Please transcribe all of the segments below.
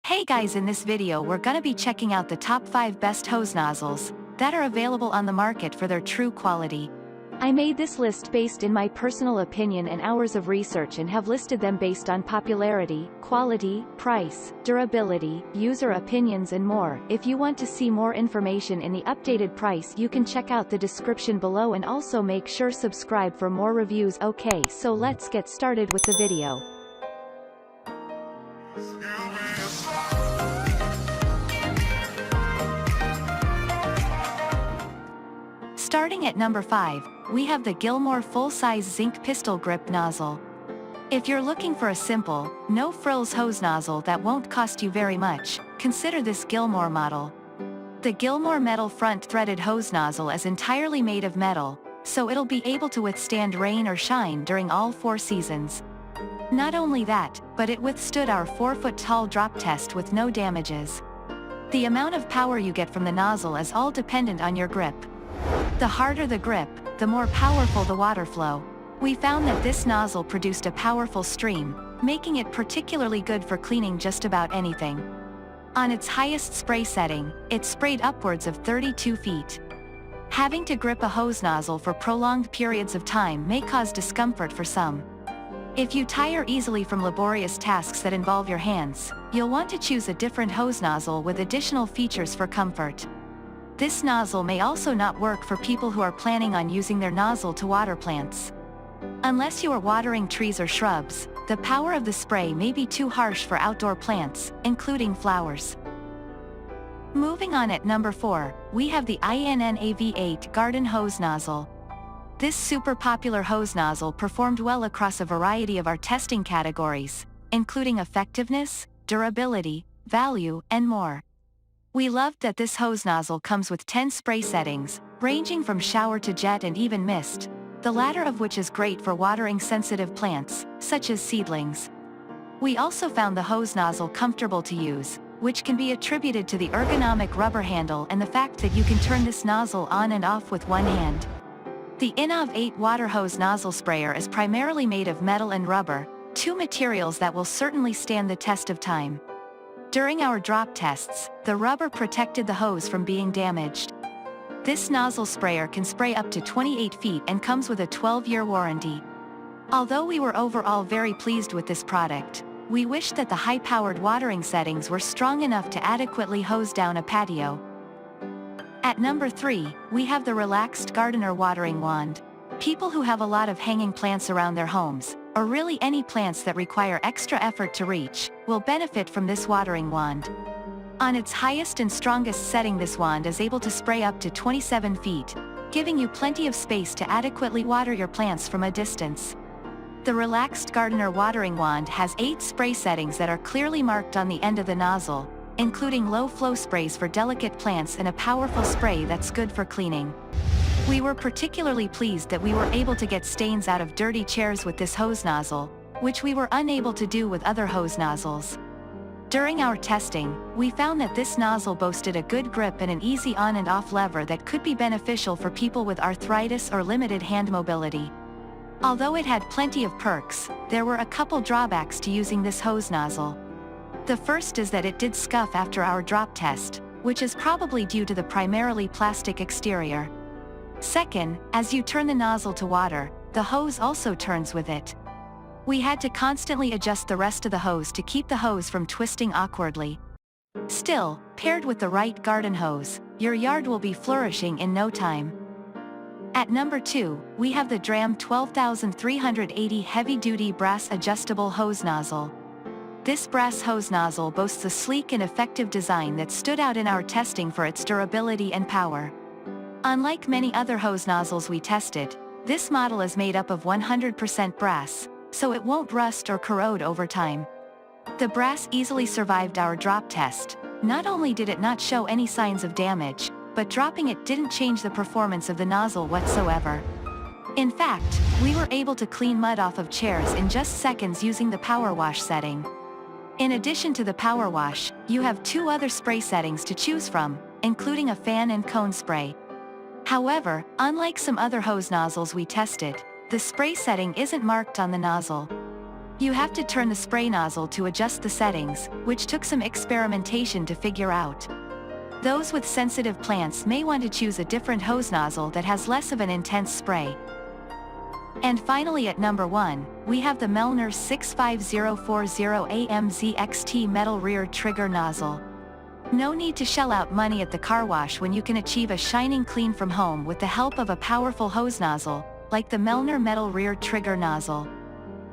Hey guys, in this video we're gonna be checking out the top 5 best hose nozzles that are available on the market for their true quality. I made this list based in my personal opinion and hours of research and have listed them based on popularity, quality, price, durability, user opinions and more. If you want to see more information in the updated price, you can check out the description below and also make sure subscribe for more reviews. Okay, so let's get started with the video. Starting at number 5, we have the Gilmore FullSize Zinc Pistol Grip Nozzle. If you're looking for a simple, no-frills hose nozzle that won't cost you very much, consider this Gilmore model. The Gilmore metal front-threaded hose nozzle is entirely made of metal, so it'll be able to withstand rain or shine during all 4 seasons. Not only that, but it withstood our 4-foot-tall drop test with no damages. The amount of power you get from the nozzle is all dependent on your grip. The harder the grip, the more powerful the water flow. We found that this nozzle produced a powerful stream, making it particularly good for cleaning just about anything. On its highest spray setting, it sprayed upwards of 32 feet. Having to grip a hose nozzle for prolonged periods of time may cause discomfort for some. If you tire easily from laborious tasks that involve your hands, you'll want to choose a different hose nozzle with additional features for comfort. This nozzle may also not work for people who are planning on using their nozzle to water plants. Unless you are watering trees or shrubs, the power of the spray may be too harsh for outdoor plants, including flowers. Moving on, at number 4, we have the INNAV8 Garden Hose Nozzle. This super popular hose nozzle performed well across a variety of our testing categories, including effectiveness, durability, value, and more. We loved that this hose nozzle comes with 10 spray settings, ranging from shower to jet and even mist, the latter of which is great for watering sensitive plants, such as seedlings. We also found the hose nozzle comfortable to use, which can be attributed to the ergonomic rubber handle and the fact that you can turn this nozzle on and off with one hand. The INNAV8 water hose nozzle sprayer is primarily made of metal and rubber, two materials that will certainly stand the test of time. During our drop tests, the rubber protected the hose from being damaged. This nozzle sprayer can spray up to 28 feet and comes with a 12-year warranty. Although we were overall very pleased with this product, we wish that the high-powered watering settings were strong enough to adequately hose down a patio. At number 3, we have the Relaxed Gardener Watering Wand. People who have a lot of hanging plants around their homes, or really any plants that require extra effort to reach, will benefit from this watering wand. On its highest and strongest setting, this wand is able to spray up to 27 feet, giving you plenty of space to adequately water your plants from a distance. The Relaxed Gardener Watering Wand has 8 spray settings that are clearly marked on the end of the nozzle, including low-flow sprays for delicate plants and a powerful spray that's good for cleaning. We were particularly pleased that we were able to get stains out of dirty chairs with this hose nozzle, which we were unable to do with other hose nozzles. During our testing, we found that this nozzle boasted a good grip and an easy on and off lever that could be beneficial for people with arthritis or limited hand mobility. Although it had plenty of perks, there were a couple drawbacks to using this hose nozzle. The first is that it did scuff after our drop test, which is probably due to the primarily plastic exterior. Second, as you turn the nozzle to water, the hose also turns with it. We had to constantly adjust the rest of the hose to keep the hose from twisting awkwardly. Still, paired with the right garden hose, your yard will be flourishing in no time. At number 2, we have the Dramm 12380 Heavy-Duty Brass Adjustable Hose Nozzle. This brass hose nozzle boasts a sleek and effective design that stood out in our testing for its durability and power. Unlike many other hose nozzles we tested, this model is made up of 100% brass, so it won't rust or corrode over time. The brass easily survived our drop test. Not only did it not show any signs of damage, but dropping it didn't change the performance of the nozzle whatsoever. In fact, we were able to clean mud off of chairs in just seconds using the power wash setting. In addition to the power wash, you have 2 other spray settings to choose from, including a fan and cone spray. However, unlike some other hose nozzles we tested, the spray setting isn't marked on the nozzle. You have to turn the spray nozzle to adjust the settings, which took some experimentation to figure out. Those with sensitive plants may want to choose a different hose nozzle that has less of an intense spray. And finally at number 1, we have the Melner 65040AMZXT metal rear trigger nozzle. No need to shell out money at the car wash when you can achieve a shining clean from home with the help of a powerful hose nozzle, like the Melner metal rear trigger nozzle.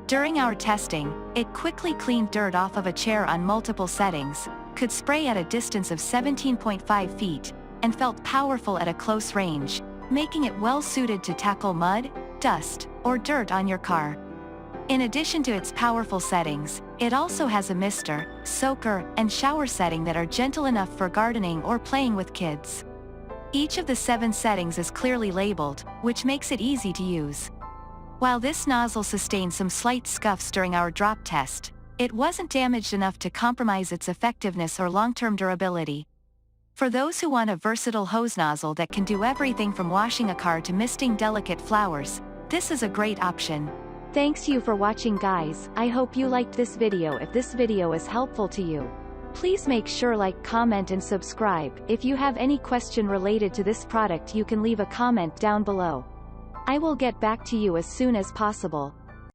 During our testing, it quickly cleaned dirt off of a chair on multiple settings, could spray at a distance of 17.5 feet, and felt powerful at a close range, making it well suited to tackle mud, dust, or dirt on your car. In addition to its powerful settings, it also has a mister, soaker, and shower setting that are gentle enough for gardening or playing with kids. Each of the 7 settings is clearly labeled, which makes it easy to use. While this nozzle sustained some slight scuffs during our drop test, it wasn't damaged enough to compromise its effectiveness or long-term durability. For those who want a versatile hose nozzle that can do everything from washing a car to misting delicate flowers, this is a great option. Thanks you for watching guys. I hope you liked this video. If this video is helpful to you, please make sure like, comment and subscribe. If you have any question related to this product you can leave a comment down below. I will get back to you as soon as possible.